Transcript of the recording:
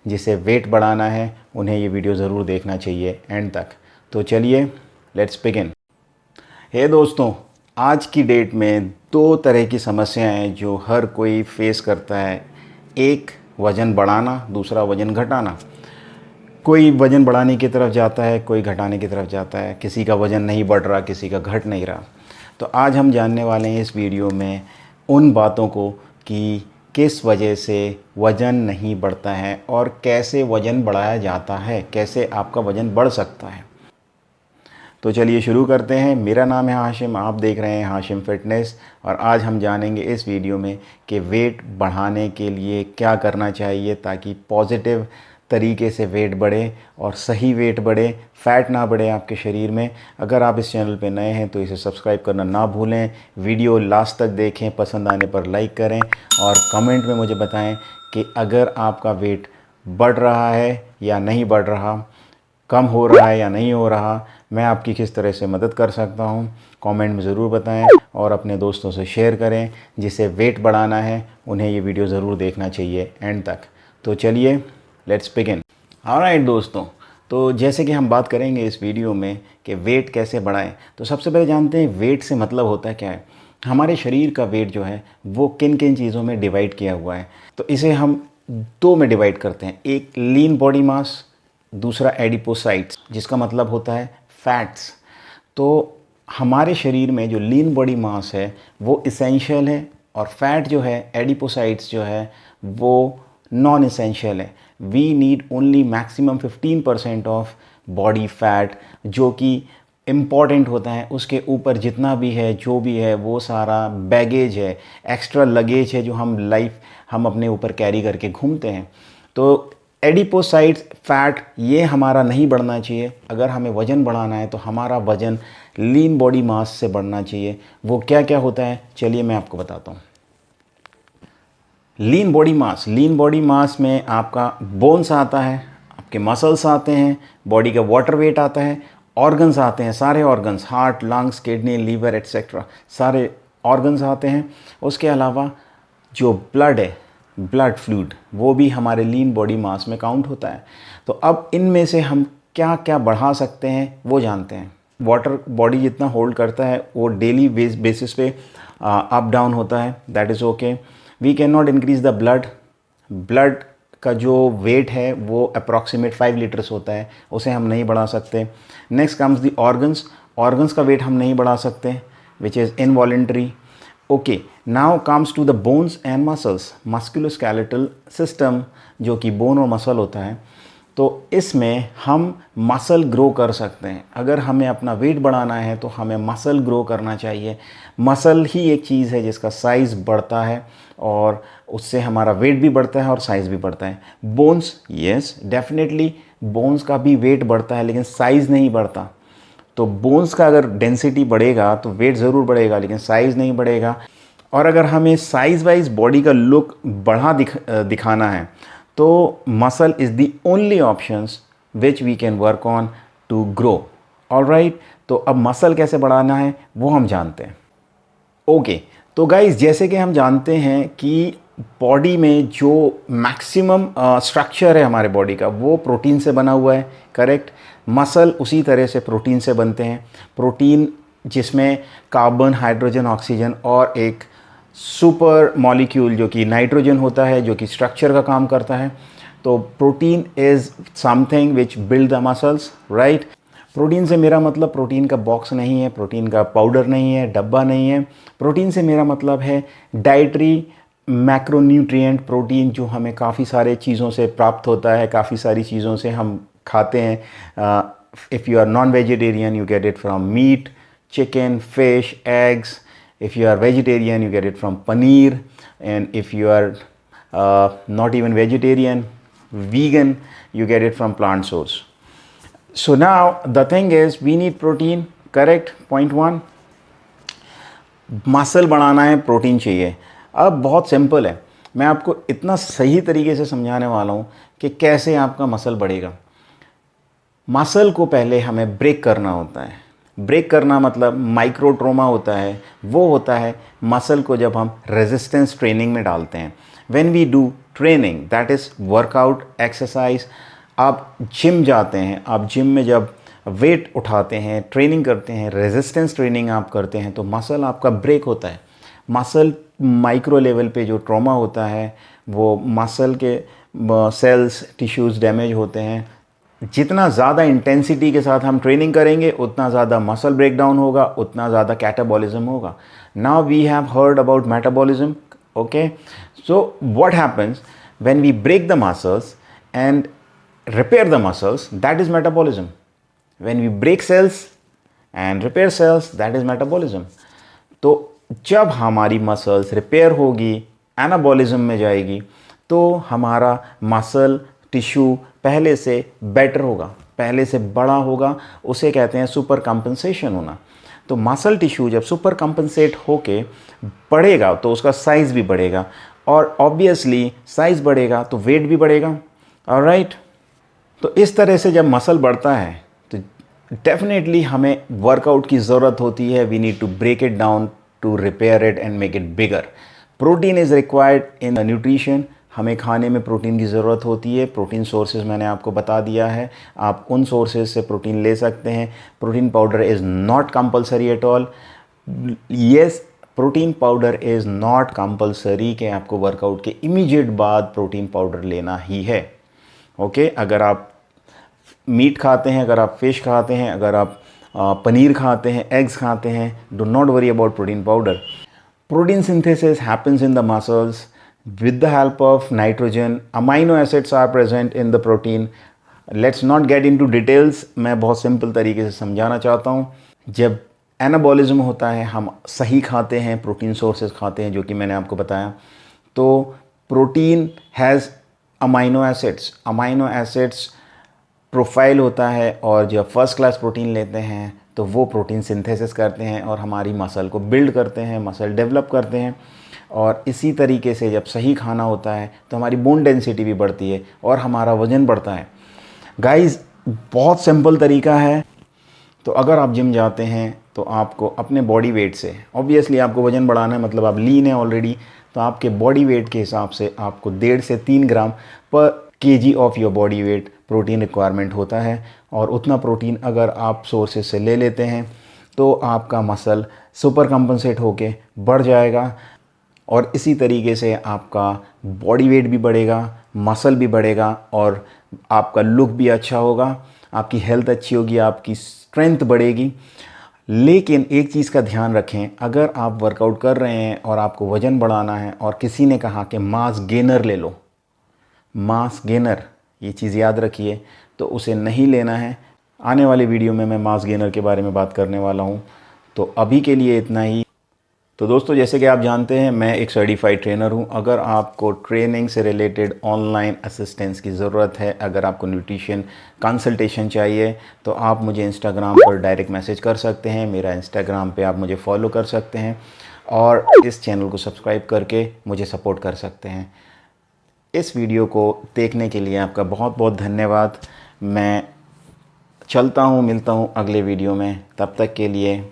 जिसे वेट बढ़ाना है उन्हें ये वीडियो ज़रूर देखना चाहिए एंड तक। तो चलिए लेट्स बिगिन। हे दोस्तों, आज की डेट में दो तरह की समस्याएं हैं जो हर कोई फेस करता है। एक वज़न बढ़ाना, दूसरा वज़न घटाना। कोई वज़न बढ़ाने की तरफ जाता है, कोई घटाने की तरफ जाता है। किसी का वज़न नहीं बढ़ रहा, किसी का घट नहीं रहा। तो आज हम जानने वाले हैं इस वीडियो में उन बातों को कि किस वजह से वज़न नहीं बढ़ता है और कैसे वज़न बढ़ाया जाता है, कैसे आपका वज़न बढ़ सकता है। तो चलिए शुरू करते हैं। मेरा नाम है हाशिम, आप देख रहे हैं हाशिम फिटनेस, और आज हम जानेंगे इस वीडियो में कि वेट बढ़ाने के लिए क्या करना चाहिए ताकि पॉजिटिव तरीके से वेट बढ़े और सही वेट बढ़े, फ़ैट ना बढ़े आपके शरीर में। अगर आप इस चैनल पे नए हैं तो इसे सब्सक्राइब करना ना भूलें। वीडियो लास्ट तक देखें, पसंद आने पर लाइक करें और कमेंट में मुझे बताएं कि अगर आपका वेट बढ़ रहा है या नहीं बढ़ रहा, कम हो रहा है या नहीं हो रहा, मैं आपकी किस तरह से मदद कर सकता हूं। कमेंट में ज़रूर बताएं और अपने दोस्तों से शेयर करें। जिसे वेट बढ़ाना है उन्हें ये वीडियो ज़रूर देखना चाहिए एंड तक। तो चलिए लेट्स बिगिन। ऑलराइट दोस्तों, तो जैसे कि हम बात करेंगे इस वीडियो में कि वेट कैसे बढ़ाएं, तो सबसे पहले जानते हैं वेट से मतलब होता है क्या है। हमारे शरीर का वेट जो है वो किन किन चीज़ों में डिवाइड किया हुआ है। तो इसे हम दो में डिवाइड करते हैं, एक लीन बॉडी मास, दूसरा एडिपोसाइट्स, जिसका मतलब होता है फैट्स। तो हमारे शरीर में जो लीन बॉडी मास है वो इसेंशियल है और फैट जो है, एडिपोसाइट्स जो है, वो नॉन इसेंशियल है। We need only maximum 15% of body fat, जो कि इम्पॉर्टेंट होता है। उसके ऊपर जितना भी है, जो भी है, वो सारा बैगेज है, एक्स्ट्रा लगेज है जो हम अपने ऊपर कैरी करके घूमते हैं। तो एडिपोसाइट्स फैट ये हमारा नहीं बढ़ना चाहिए। अगर हमें वज़न बढ़ाना है तो हमारा वज़न लीन बॉडी मास से बढ़ना चाहिए। वो क्या क्या होता है चलिए मैं आपको बताता हूँ। लीन बॉडी मास में आपका बोन्स आता है, आपके मसल्स आते हैं, बॉडी का वाटर वेट आता है, ऑर्गन्स आते हैं, सारे organs, heart, lungs, kidney, liver etcetera, सारे ऑर्गन्स आते हैं। उसके अलावा जो ब्लड है, ब्लड फ्लूइड, वो भी हमारे लीन बॉडी मास में काउंट होता है। तो अब इनमें से हम क्या क्या बढ़ा सकते हैं वो जानते हैं। वाटर बॉडी जितना होल्ड करता है वो डेली बेसिस पे अप डाउन होता है, that is okay. We can not increase the blood का जो वेट है वो अप्रॉक्सीमेट 5 लीटर्स होता है, उसे हम नहीं बढ़ा सकते। नेक्स्ट कम्स द ऑर्गन्स का वेट हम नहीं बढ़ा सकते, which is involuntary. Okay, now comes to the bones and muscles, musculoskeletal system, जो कि बोन और मसल होता है। तो इसमें हम मसल ग्रो कर सकते हैं। अगर हमें अपना वेट बढ़ाना है तो हमें मसल ग्रो करना चाहिए। मसल ही एक चीज़ है जिसका साइज़ बढ़ता है और उससे हमारा वेट भी बढ़ता है और साइज़ भी बढ़ता है। बोन्स, यस डेफिनेटली बोन्स का भी वेट बढ़ता है लेकिन साइज़ नहीं बढ़ता। तो बोन्स का अगर डेंसिटी बढ़ेगा तो वेट ज़रूर बढ़ेगा लेकिन साइज़ नहीं बढ़ेगा। और अगर हमें साइज़ वाइज बॉडी का लुक दिखाना है तो muscle is the only options which we can work on to grow. Alright, तो अब मसल कैसे बढ़ाना है वो हम जानते हैं। ओके, तो गाइज जैसे कि हम जानते हैं कि बॉडी में जो मैक्सिमम स्ट्रक्चर है हमारे बॉडी का वो प्रोटीन से बना हुआ है, करेक्ट। मसल उसी तरह से प्रोटीन से बनते हैं। प्रोटीन जिसमें कार्बन, हाइड्रोजन, ऑक्सीजन और एक सुपर मॉलिक्यूल जो कि नाइट्रोजन होता है, जो कि स्ट्रक्चर का काम करता है। तो protein is something which build the muscles, right. Protein से मेरा मतलब प्रोटीन का बॉक्स नहीं है, प्रोटीन का पाउडर नहीं है, डब्बा नहीं है। प्रोटीन से मेरा मतलब है डाइटरी मैक्रोन्यूट्रिएंट प्रोटीन, जो हमें काफ़ी सारे चीज़ों से प्राप्त होता है, काफ़ी सारी चीज़ों से हम खाते हैं। If you are non vegetarian you get it from meat, chicken, fish, eggs. If you are vegetarian, you get it from paneer, and if you are not even vegetarian, vegan, you get it from plant source. So now the thing is, we need protein, correct? Point one. Muscle बढ़ाना है, protein चाहिए। अब बहुत simple है, मैं आपको इतना सही तरीके से समझाने वाला हूँ कि कैसे आपका मसल बढ़ेगा। मसल को पहले हमें ब्रेक करना होता है। ब्रेक करना मतलब माइक्रो ट्रोमा होता है। वो होता है मसल को जब हम रेजिस्टेंस ट्रेनिंग में डालते हैं। When we do training, that is workout exercise. आप जिम जाते हैं, आप जिम में जब वेट उठाते हैं, ट्रेनिंग करते हैं, रेजिस्टेंस ट्रेनिंग आप करते हैं, तो मसल आपका ब्रेक होता है। मसल माइक्रो लेवल पे जो ट्रॉमा होता है, वो मसल के सेल्स टिश्यूज़ डैमेज होते हैं। जितना ज़्यादा इंटेंसिटी के साथ हम ट्रेनिंग करेंगे, उतना ज़्यादा मसल ब्रेकडाउन होगा, उतना ज़्यादा कैटाबॉलिज्म होगा। Now we have heard about metabolism, okay. So what happens when we break the muscles and repair the muscles, that is metabolism. When we break cells and repair cells, that is metabolism. तो जब हमारी muscles repair होगी, anabolism में जाएगी, तो हमारा muscle tissue पहले से बेटर होगा, पहले से बड़ा होगा। उसे कहते हैं सुपर कंपनसेशन होना। तो मसल टिश्यू जब सुपर कंपनसेट होके बढ़ेगा तो उसका साइज़ भी बढ़ेगा, और ऑब्वियसली साइज़ बढ़ेगा तो वेट भी बढ़ेगा। ऑलराइट, तो इस तरह से जब मसल बढ़ता है तो डेफिनेटली हमें वर्कआउट की ज़रूरत होती है। We need to break it down to repair it and make it bigger. Protein is required in nutrition. हमें खाने में प्रोटीन की ज़रूरत होती है। प्रोटीन सोर्सेज मैंने आपको बता दिया है, आप उन सोर्सेज से प्रोटीन ले सकते हैं। Protein powder is not compulsory at all. Yes, protein powder is not compulsory कि आपको वर्कआउट के इमीडिएट बाद प्रोटीन पाउडर लेना ही है, ओके। अगर आप मीट खाते हैं, अगर आप फिश खाते हैं, अगर आप पनीर खाते हैं, एग्स खाते हैं, do not worry about protein powder. Protein synthesis happens in the muscles with the help of nitrogen. Amino acids are present in the protein. Let's not get into details. मैं बहुत सिंपल तरीके से समझाना चाहता हूँ। जब एनाबॉलिज्म होता है, हम सही खाते हैं, प्रोटीन सोर्सेज खाते हैं, जो कि मैंने आपको बताया, तो protein has amino acids. Amino acids profile होता है, और जब फर्स्ट क्लास प्रोटीन लेते हैं तो वो प्रोटीन सिंथेसिस करते हैं और हमारी मसल को बिल्ड करते हैं, मसल डेवलप करते हैं। और इसी तरीके से जब सही खाना होता है तो हमारी बोन डेंसिटी भी बढ़ती है और हमारा वज़न बढ़ता है। गाइस, बहुत सिंपल तरीका है। तो अगर आप जिम जाते हैं तो आपको अपने बॉडी वेट से, ऑब्वियसली आपको वज़न बढ़ाना है, मतलब आप लीन है ऑलरेडी, तो आपके बॉडी वेट के हिसाब से आपको 1.5 से 3 ग्राम पर KG of your body weight protein requirement होता है। और उतना प्रोटीन अगर आप सोर्सेज से ले लेते हैं तो आपका मसल सुपर कंपनसेट होके बढ़ जाएगा, और इसी तरीके से आपका बॉडी वेट भी बढ़ेगा, मसल भी बढ़ेगा, और आपका लुक भी अच्छा होगा, आपकी हेल्थ अच्छी होगी, आपकी स्ट्रेंथ बढ़ेगी। लेकिन एक चीज़ का ध्यान रखें, अगर आप वर्कआउट कर रहे हैं और आपको वज़न बढ़ाना है और किसी ने कहा कि मास गेनर ले लो, मास गेनर, ये चीज़ याद रखिए, तो उसे नहीं लेना है। आने वाली वीडियो में मैं मास गेनर के बारे में बात करने वाला हूँ। तो अभी के लिए इतना ही। तो दोस्तों, जैसे कि आप जानते हैं, मैं एक सर्टिफाइड ट्रेनर हूं। अगर आपको ट्रेनिंग से रिलेटेड ऑनलाइन असिस्टेंस की ज़रूरत है, अगर आपको न्यूट्रिशन कंसल्टेशन चाहिए, तो आप मुझे इंस्टाग्राम पर डायरेक्ट मैसेज कर सकते हैं। मेरा इंस्टाग्राम पे आप मुझे फॉलो कर सकते हैं और इस चैनल को सब्सक्राइब करके मुझे सपोर्ट कर सकते हैं। इस वीडियो को देखने के लिए आपका बहुत बहुत धन्यवाद। मैं चलता हूँ, मिलता हूँ अगले वीडियो में। तब तक के लिए